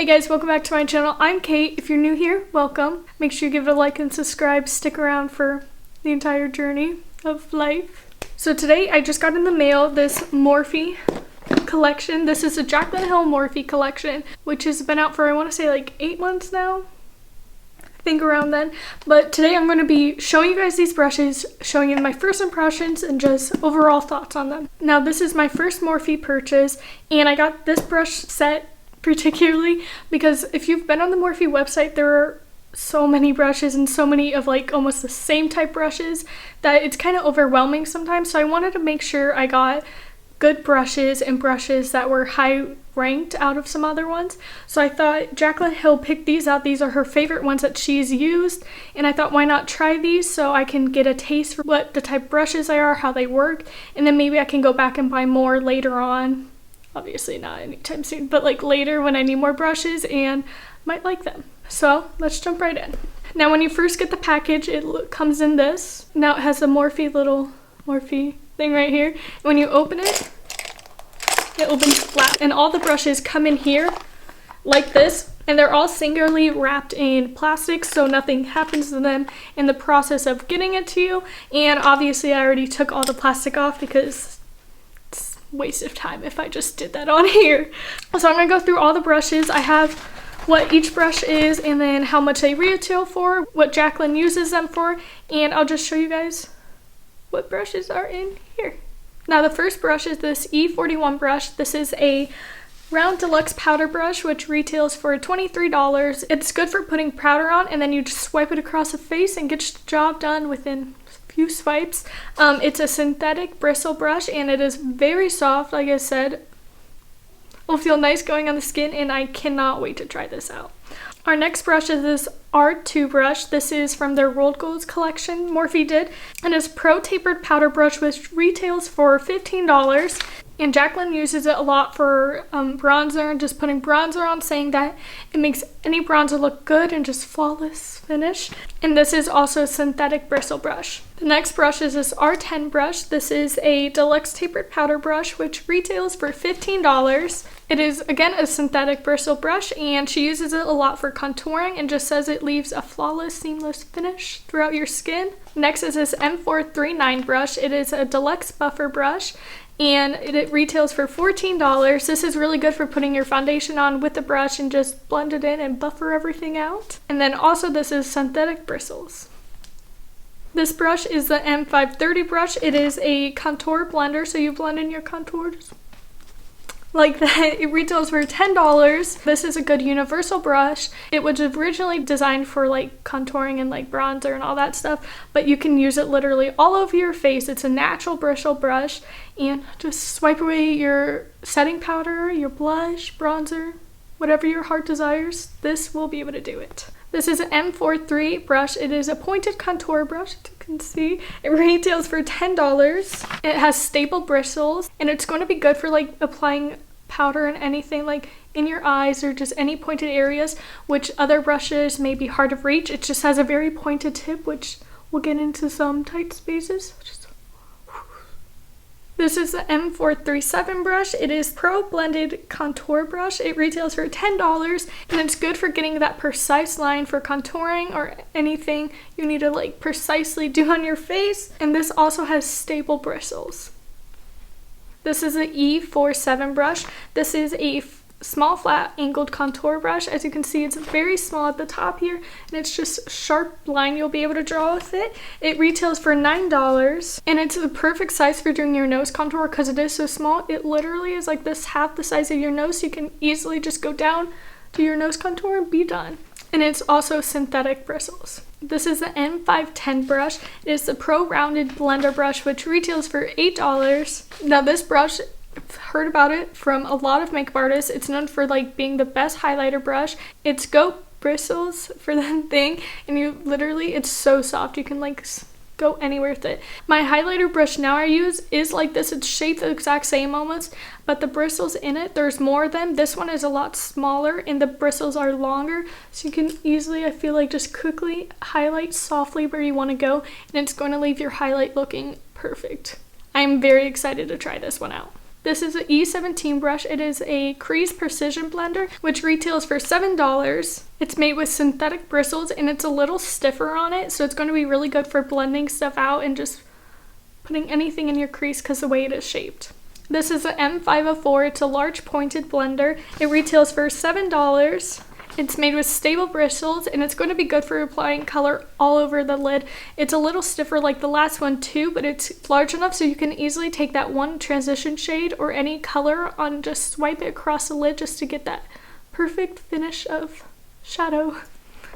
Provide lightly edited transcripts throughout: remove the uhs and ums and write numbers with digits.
Hey guys, welcome back to my channel. I'm Kate. If you're new here, welcome. Make sure you give it a like and subscribe. Stick around for the entire journey of life. So today I just got in the mail this Morphe collection. This is a JACLYN Morphe collection, which has been out for, I want to say, like 8 months now. I think around then. But today I'm going to be showing you guys these brushes, showing you my first impressions and just overall thoughts on them. Now this is my first Morphe purchase, and I got this brush set particularly because if you've been on the Morphe website, there are so many brushes and so many of like almost the same type brushes that it's kind of overwhelming sometimes. So I wanted to make sure I got good brushes and brushes that were high ranked out of some other ones. So I thought JACLYN picked these out. These are her favorite ones that she's used, and I thought why not try these so I can get a taste for what the type of brushes they are, how they work, and then maybe I can go back and buy more later on. Obviously not anytime soon, but like later when I need more brushes and might like them. So let's jump right in. Now when you first get the package, it comes in this. Now it has a little Morphe thing right here. When you open it, it opens flat, and all the brushes come in here like this, and they're all singularly wrapped in plastic so nothing happens to them in the process of getting it to you. And obviously I already took all the plastic off because it's a waste of time if I just did that on here. So I'm gonna go through all the brushes. I have what each brush is and then how much they retail for, what JACLYN uses them for, and I'll just show you guys what brushes are in here. Now the first brush is this E41 brush. This is a round deluxe powder brush which retails for $23. It's good for putting powder on and then you just swipe it across the face and get the job done within a few swipes. It's a synthetic bristle brush and it is very soft. Like I said, will feel nice going on the skin, and I cannot wait to try this out. Our next brush is this R2 brush. This is from their Rolled Golds collection Morphe did, and it's Pro Tapered Powder Brush which retails for $15. And JACLYN uses it a lot for bronzer and just putting bronzer on, saying that it makes any bronzer look good and just flawless finish. And this is also a synthetic bristle brush. The next brush is this R10 brush. This is a deluxe tapered powder brush which retails for $15. It is again a synthetic bristle brush, and she uses it a lot for contouring and just says it leaves a flawless, seamless finish throughout your skin. Next is this M439 brush. It is a deluxe buffer brush, and it retails for $14. This is really good for putting your foundation on with the brush and just blend it in and buffer everything out. And then also this is synthetic bristles. This brush is the M530 brush. It is a contour blender, so you blend in your contours like that. It retails for $10. This is a good universal brush. It was originally designed for like contouring and like bronzer and all that stuff, but you can use it literally all over your face. It's a natural bristle brush, and just swipe away your setting powder, your blush, bronzer, whatever your heart desires. This will be able to do it. This is an M43 brush. It is a pointed contour brush, as you can see. It retails for $10. It has stable bristles, and it's going to be good for like applying powder and anything like in your eyes or just any pointed areas, which other brushes may be hard to reach. It just has a very pointed tip, which we'll get into some tight spaces. This is the M437 brush. It is Pro Blended Contour Brush. It retails for $10, and it's good for getting that precise line for contouring or anything you need to like precisely do on your face. And this also has stable bristles. This is the E47 brush. This is a small flat angled contour brush. As you can see, it's very small at the top here, and it's just a sharp line you'll be able to draw with it. It retails for $9, and it's the perfect size for doing your nose contour because it is so small. It literally is like this, half the size of your nose, so you can easily just go down to your nose contour and be done. And it's also synthetic bristles. This is the M510 brush. It is the Pro Rounded Blender brush which retails for $8. Now this brush, I've heard about it from a lot of makeup artists. It's known for like being the best highlighter brush. It's goat bristles for that thing, and you literally, it's so soft. You can like go anywhere with it. My highlighter brush now I use is like this. It's shaped the exact same almost, but the bristles in it, there's more of them. This one is a lot smaller and the bristles are longer, so you can easily, I feel like, just quickly highlight softly where you want to go, and it's going to leave your highlight looking perfect. I'm very excited to try this one out. This is an E17 brush. It is a crease precision blender, which retails for $7. It's made with synthetic bristles and it's a little stiffer on it, so it's going to be really good for blending stuff out and just putting anything in your crease because the way it is shaped. This is an M504. It's a large pointed blender. It retails for $7. It's made with stable bristles and it's going to be good for applying color all over the lid. It's a little stiffer like the last one too, but it's large enough so you can easily take that one transition shade or any color on, just swipe it across the lid just to get that perfect finish of shadow.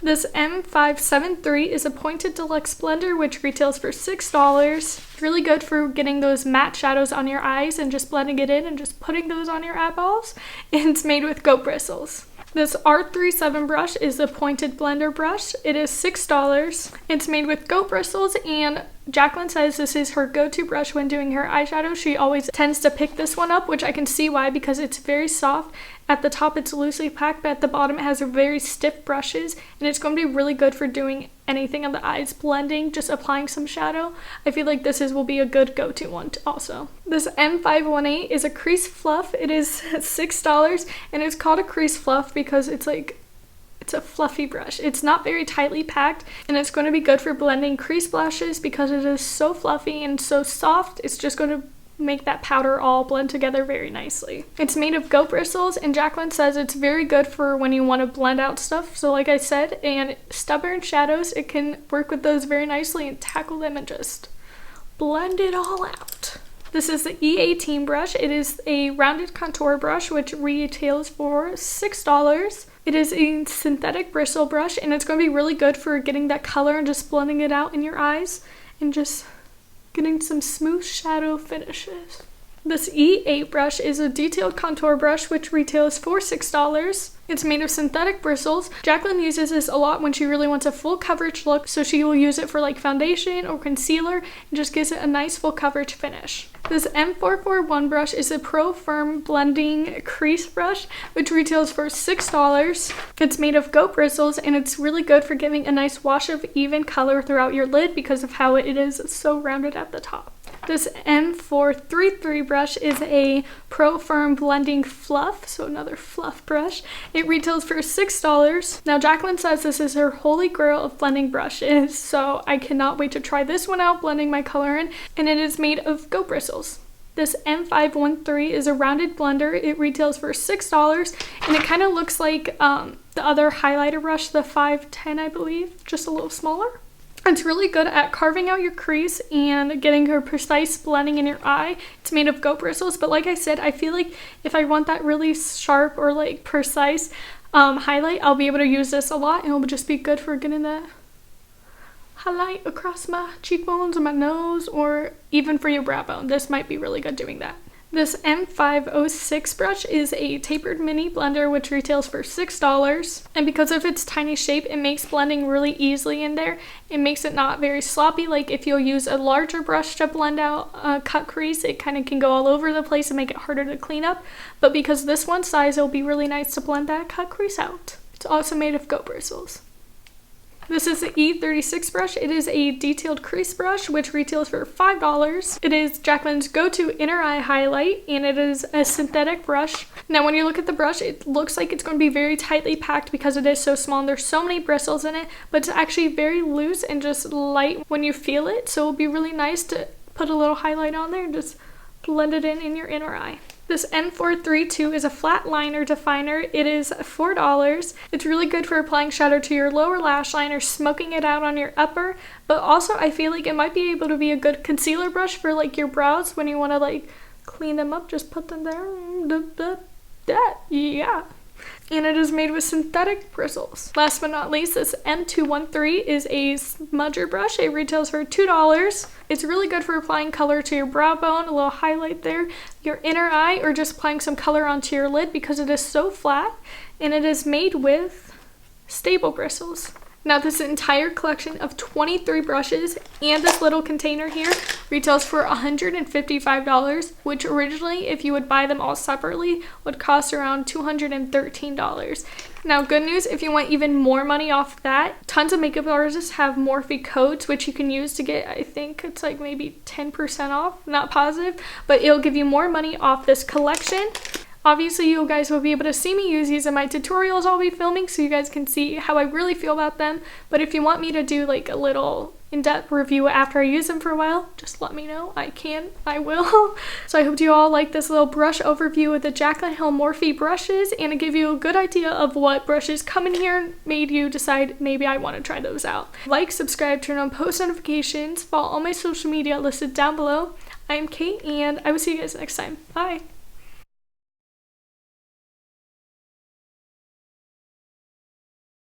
This M573 is a pointed deluxe blender which retails for $6. Really good for getting those matte shadows on your eyes and just blending it in and just putting those on your eyeballs. And it's made with goat bristles. This R37 brush is a pointed blender brush. It is $6. It's made with goat bristles and JACLYN says this is her go-to brush when doing her eyeshadow. She always tends to pick this one up, which I can see why, because it's very soft. At the top it's loosely packed, but at the bottom it has very stiff brushes, and it's going to be really good for doing anything on the eyes, blending, just applying some shadow. I feel like this will be a good go-to one also. This M518 is a crease fluff. It is $6 and it's called a crease fluff because it's a fluffy brush. It's not very tightly packed and it's going to be good for blending crease blushes because it is so fluffy and so soft. It's just going to make that powder all blend together very nicely. It's made of goat bristles and JACLYN says it's very good for when you want to blend out stuff. So like I said, and stubborn shadows, it can work with those very nicely and tackle them and just blend it all out. This is the E18 brush. It is a rounded contour brush which retails for $6. It is a synthetic bristle brush and it's going to be really good for getting that color and just blending it out in your eyes and just getting some smooth shadow finishes. This E8 brush is a detailed contour brush which retails for $6. It's made of synthetic bristles. JACLYN uses this a lot when she really wants a full coverage look, so she will use it for like foundation or concealer and just gives it a nice full coverage finish. This M441 brush is a Pro Firm blending crease brush which retails for $6. It's made of goat bristles and it's really good for giving a nice wash of even color throughout your lid because of how it is so rounded at the top. This M433 brush is a Pro Firm blending fluff, so another fluff brush. It retails for $6. Now JACLYN says this is her holy grail of blending brushes, so I cannot wait to try this one out, blending my color in, and it is made of goat bristles. This M513 is a rounded blender. It retails for $6, and it kind of looks like the other highlighter brush, the 510 I believe, just a little smaller. It's really good at carving out your crease and getting her precise blending in your eye. It's made of goat bristles, but like I said, I feel like if I want that really sharp or like precise highlight, I'll be able to use this a lot and it'll just be good for getting that highlight across my cheekbones or my nose, or even for your brow bone. This might be really good doing that. This M506 brush is a tapered mini blender which retails for $6, and because of its tiny shape it makes blending really easily in there. It makes it not very sloppy. Like if you'll use a larger brush to blend out a cut crease, it kind of can go all over the place and make it harder to clean up, but because this one size, it'll be really nice to blend that cut crease out. It's also made of goat bristles. This is the E36 brush. It is a detailed crease brush which retails for $5. It is JACLYN's go-to inner eye highlight and it is a synthetic brush. Now when you look at the brush, it looks like it's going to be very tightly packed because it is so small and there's so many bristles in it, but it's actually very loose and just light when you feel it, so it'll be really nice to put a little highlight on there and just blend it in your inner eye. This M432 is a flat liner definer. It is $4. It's really good for applying shadow to your lower lash line or smoking it out on your upper, but also I feel like it might be able to be a good concealer brush for like your brows when you want to like clean them up. Just put them there. Yeah. And it is made with synthetic bristles. Last but not least, this M213 is a smudger brush. It retails for $2. It's really good for applying color to your brow bone, a little highlight there, your inner eye, or just applying some color onto your lid because it is so flat, and it is made with stable bristles. Now this entire collection of 23 brushes and this little container here retails for $155, which originally, if you would buy them all separately, would cost around $213. Now, good news, if you want even more money off that, tons of makeup artists have Morphe codes, which you can use to get, I think it's like maybe 10% off, not positive, but it'll give you more money off this collection. Obviously, you guys will be able to see me use these in my tutorials I'll be filming, so you guys can see how I really feel about them. But if you want me to do like a little in-depth review after I use them for a while, just let me know. I will. So I hope you all like this little brush overview of the JACLYN Hill Morphe brushes, and to give you a good idea of what brushes come in here made you decide maybe I want to try those out. Like, subscribe, turn on post notifications, follow all my social media listed down below. I am Kate, and I will see you guys next time. Bye!